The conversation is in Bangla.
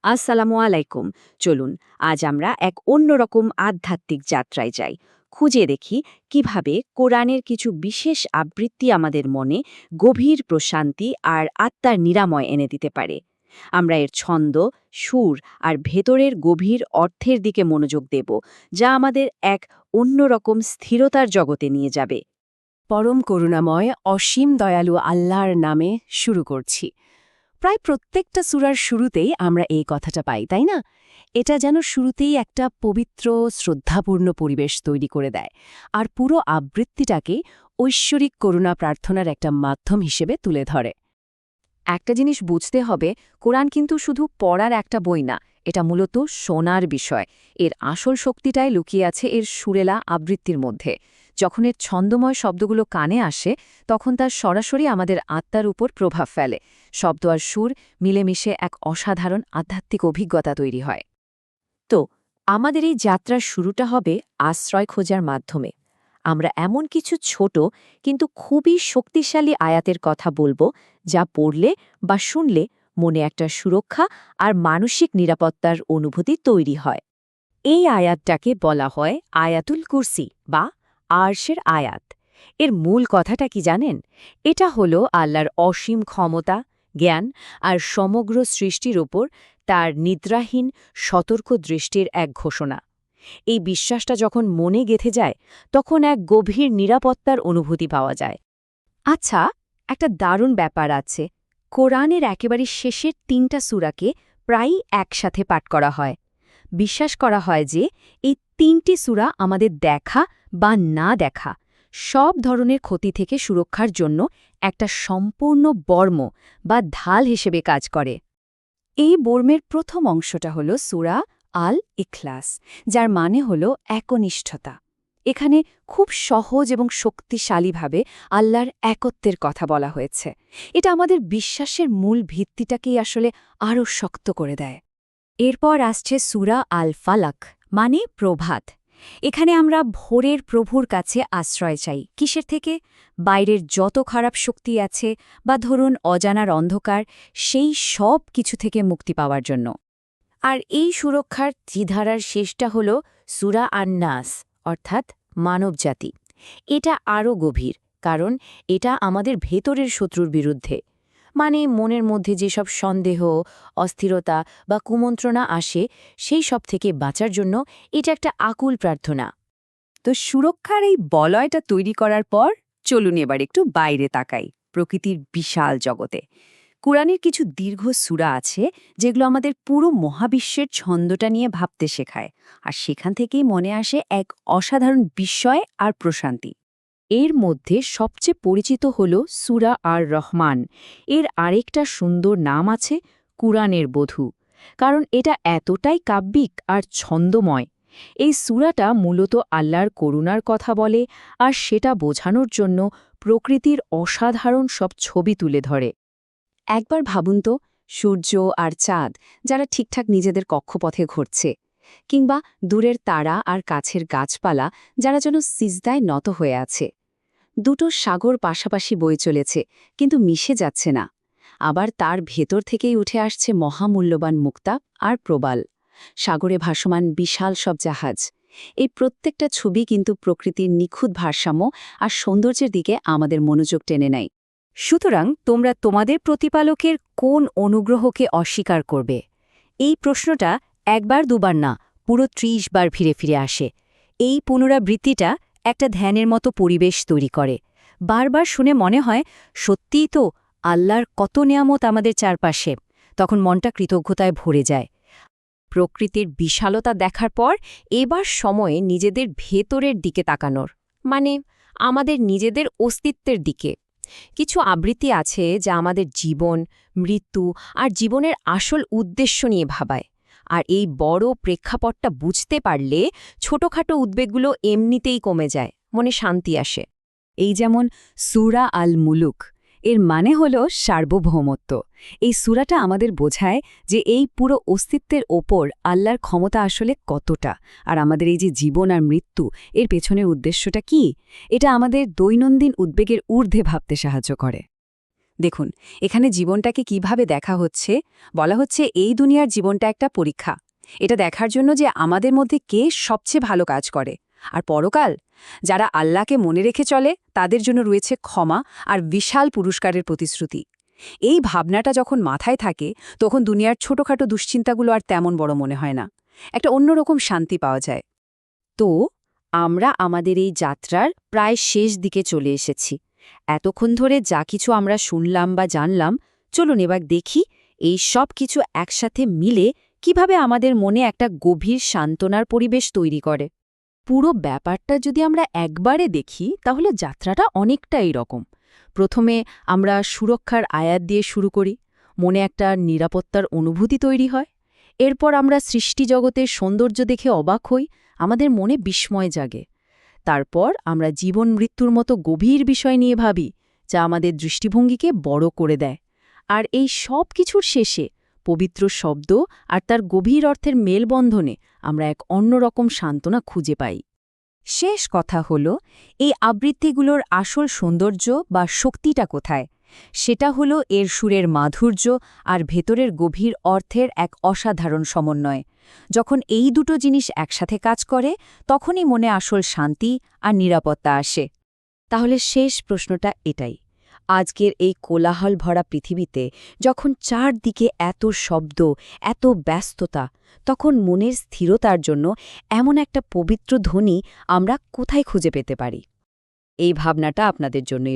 আসসালামু আলাইকুম। চলুন আজ আমরা এক অন্যরকম আধ্যাত্মিক যাত্রায় যাই। খুঁজে দেখি কিভাবে কোরআনের কিছু বিশেষ আবৃত্তি আমাদের মনে গভীর প্রশান্তি আর আত্মার নিরাময় এনে দিতে পারে। আমরা এর ছন্দ, সুর আর ভেতরের গভীর অর্থের দিকে মনোযোগ দেব, যা আমাদের এক অন্যরকম স্থিরতার জগতে নিয়ে যাবে। পরম করুণাময় অসীম দয়ালু আল্লাহর নামে শুরু করছি। প্রায় প্রত্যেকটা সূরার শুরুতেই আমরা এই কথাটা পাই, তাই না? এটা যেন শুরুতেই একটা পবিত্র শ্রদ্ধাপূর্ণ পরিবেশ তৈরি করে দেয়, আর পুরো আবৃত্তিটাকে ঐশ্বরিক করুণা প্রার্থনার একটা মাধ্যম হিসেবে তুলে ধরে। একটা জিনিস বুঝতে হবে, কোরআন কিন্তু শুধু পড়ার একটা বই না, এটা মূলত শোনার বিষয়। এর আসল শক্তিটাই লুকিয়ে আছে এর সুরেলা আবৃত্তির মধ্যে। যখন এর ছন্দময় শব্দগুলো কানে আসে, তখন তার সরাসরি আমাদের আত্মার উপর প্রভাব ফেলে। শব্দ আর সুর মিলেমিশে এক অসাধারণ আধ্যাত্মিক অভিজ্ঞতা তৈরি হয়। তো আমাদের এই যাত্রার শুরুটা হবে আশ্রয় খোঁজার মাধ্যমে। আমরা এমন কিছু ছোট কিন্তু খুবই শক্তিশালী আয়াতের কথা বলবো, যা পড়লে বা শুনলে মনে একটা সুরক্ষা আর মানসিক নিরাপত্তার অনুভূতি তৈরি হয়। এই আয়াতটাকে বলা হয় আয়াতুল কুরসি বা আরশের আয়াত। এর মূল কথাটা কি জানেন? এটা হলো আল্লাহর অসীম ক্ষমতা, জ্ঞান আর সমগ্র সৃষ্টির ওপর তার নিদ্রাহীন সতর্ক দৃষ্টির এক ঘোষণা। এই বিশ্বাসটা যখন মনে গেঁথে যায়, তখন এক গভীর নিরাপত্তার অনুভূতি পাওয়া যায়। আচ্ছা, একটা দারুণ ব্যাপার আছে। কোরআনের একেবারে শেষের ৩টা সূরাকে প্রায়ই একসাথে পাঠ করা হয়। বিশ্বাস করা হয় যে এই ৩টি সূরা আমাদের দেখা বা না দেখা সব ধরনের ক্ষতি থেকে সুরক্ষার জন্য একটা সম্পূর্ণ বর্ম বা ঢাল হিসেবে কাজ করে। এই বর্মের প্রথম অংশটা হল সূরা আল ইখলাস, যার মানে হল একনিষ্ঠতা। এখানে খুব সহজ এবং শক্তিশালীভাবে আল্লাহর একত্বের কথা বলা হয়েছে। এটা আমাদের বিশ্বাসের মূল ভিত্তিটাকেই আসলে আরও শক্ত করে দেয়। এরপর আসছে সূরা আল ফালাক, মানে প্রভাত। এখানে আমরা ভোরের প্রভুর কাছে আশ্রয় চাই। কিসের থেকে? বাইরের যত খারাপ শক্তি আছে বা ধরুন অজানার অন্ধকার, সেই সব কিছু থেকে মুক্তি পাওয়ার জন্য। আর এই সুরক্ষার ত্রিধারার শেষটা হল সূরা আন-নাস, অর্থাৎ মানবজাতি। এটা আরও গভীর, কারণ এটা আমাদের ভেতরের শত্রুর বিরুদ্ধে। মানে মনের মধ্যে যেসব সন্দেহ, অস্থিরতা বা কুমন্ত্রণা আসে, সেই সব থেকে বাঁচার জন্য এটা একটা আকুল প্রার্থনা। তো সুরক্ষার এই বলয়টা তৈরি করার পর চলুন এবার একটু বাইরে তাকাই, প্রকৃতির বিশাল জগতে। কোরআনের কিছু দীর্ঘ সূরা আছে যেগুলো আমাদের পুরো মহাবিশ্বের ছন্দটা নিয়ে ভাবতে শেখায়, আর সেখান থেকেই মনে আসে এক অসাধারণ বিস্ময় আর প্রশান্তি। এর মধ্যে সবচেয়ে পরিচিত হল সূরা আর রহমান। এর আরেকটা সুন্দর নাম আছে কুরআনের বধূ, কারণ এটা এতটাই কাব্যিক আর ছন্দময়। এই সূরাটা মূলত আল্লাহর করুণার কথা বলে, আর সেটা বোঝানোর জন্য প্রকৃতির অসাধারণ সব ছবি তুলে ধরে। একবার ভাবুন তো, সূর্য আর চাঁদ যারা ঠিকঠাক নিজেদের কক্ষপথে ঘুরছে, কিংবা দূরের তারা আর কাছের গাছপালা যারা যেন সিজদায় নত হয়ে আছে। দুটো সাগর পাশাপাশি বয়ে চলেছে, কিন্তু মিশে যাচ্ছে না। আবার তার ভেতর থেকেই উঠে আসছে মহামূল্যবান মুক্তা আর প্রবাল, সাগরে ভাসমান বিশাল সব জাহাজ। এই প্রত্যেকটা ছবি কিন্তু প্রকৃতির নিখুঁত ভারসাম্য আর সৌন্দর্যের দিকে আমাদের মনোযোগ টেনে নেয়। সুতরাং তোমরা তোমাদের প্রতিপালকের কোন অনুগ্রহকে অস্বীকার করবে? এই প্রশ্নটা একবার দুবার না, পুরো ৩০ বার ফিরে ফিরে আসে। এই পুনরাবৃত্তিটা একটা ধ্যানের মতো পরিবেশ তৈরি করে। বারবার শুনে মনে হয়, সত্যিই তো আল্লাহর কত নেয়ামত আমাদের চারপাশে। তখন মনটা কৃতজ্ঞতায় ভরে যায়। প্রকৃতির বিশালতা দেখার পর এবার সময়ে নিজেদের ভেতরের দিকে তাকানোর, মানে আমাদের নিজেদের অস্তিত্বের দিকে। কিছু আবৃত্তি আছে যা আমাদের জীবন, মৃত্যু আর জীবনের আসল উদ্দেশ্য নিয়ে ভাবায়। আর এই বড় প্রেক্ষাপটটা বুঝতে পারলে ছোটখাটো উদ্বেগগুলো এমনিতেই কমে যায়, মনে শান্তি আসে। এই যেমন সূরা আল মুলুক, এর মানে হল সার্বভৌমত্ব। এই সূরাটা আমাদের বোঝায় যে এই পুরো অস্তিত্বের ওপর আল্লাহর ক্ষমতা আসলে কতটা, আর আমাদের এই যে জীবন আর মৃত্যু, এর পেছনের উদ্দেশ্যটা কি। এটা আমাদের দৈনন্দিন উদ্বেগের ঊর্ধ্বে ভাবতে সাহায্য করে। দেখুন, এখানে জীবনটাকে কিভাবে দেখা হচ্ছে, বলা হচ্ছে এই দুনিয়ার জীবনটা একটা পরীক্ষা। এটা দেখার জন্য যে আমাদের মধ্যে কে সবচেয়ে ভালো কাজ করে। আর পরকাল, যারা আল্লাহকে মনে রেখে চলে তাদের জন্য রয়েছে ক্ষমা আর বিশাল পুরস্কারের প্রতিশ্রুতি। এই ভাবনাটা যখন মাথায় থাকে তখন দুনিয়ার ছোটখাটো দুশ্চিন্তাগুলো আর তেমন বড় মনে হয় না। একটা অন্যরকম শান্তি পাওয়া যায়। তো আমরা আমাদের এই যাত্রার প্রায় শেষ দিকে চলে এসেছি। এতক্ষণ ধরে যা কিছু আমরা শুনলাম বা জানলাম, চলুন এবার দেখি এই সব কিছু একসাথে মিলে কিভাবে আমাদের মনে একটা গভীর সান্ত্বনার পরিবেশ তৈরি করে। পুরো ব্যাপারটা যদি আমরা একবারে দেখি তাহলে যাত্রাটা অনেকটা এইরকম। প্রথমে আমরা সুরক্ষার আয়াত দিয়ে শুরু করি, মনে একটা নিরাপত্তার অনুভূতি তৈরি হয়। এরপর আমরা সৃষ্টিজগতের সৌন্দর্য দেখে অবাক হই, আমাদের মনে বিস্ময় জাগে। তারপর আমরা জীবন মৃত্যুর মতো গভীর বিষয় নিয়ে ভাবি, যা আমাদের দৃষ্টিভঙ্গিকে বড় করে দেয়। আর এই সব কিছুর শেষে পবিত্র শব্দ আর তার গভীর অর্থের মেলবন্ধনে আমরা এক অন্যরকম সান্ত্বনা খুঁজে পাই। শেষ কথা হল, এই আবৃত্তিগুলোর আসল সৌন্দর্য বা শক্তিটা কোথায়? সেটা হলো এর সুরের মাধুর্য আর ভেতরের গভীর অর্থের এক অসাধারণ সমন্বয়। যখন এই দুটো জিনিস একসাথে কাজ করে, তখনই মনে আসল শান্তি আর নিরাপত্তা আসে। তাহলে শেষ প্রশ্নটা এটাই, আজকের এই কোলাহল ভরা পৃথিবীতে যখন চারদিকে এত শব্দ, এত ব্যস্ততা, তখন মনের স্থিরতার জন্য এমন একটা পবিত্র ধ্বনি আমরা কোথায় খুঁজে পেতে পারি? এই ভাবনাটা আপনাদের জন্যই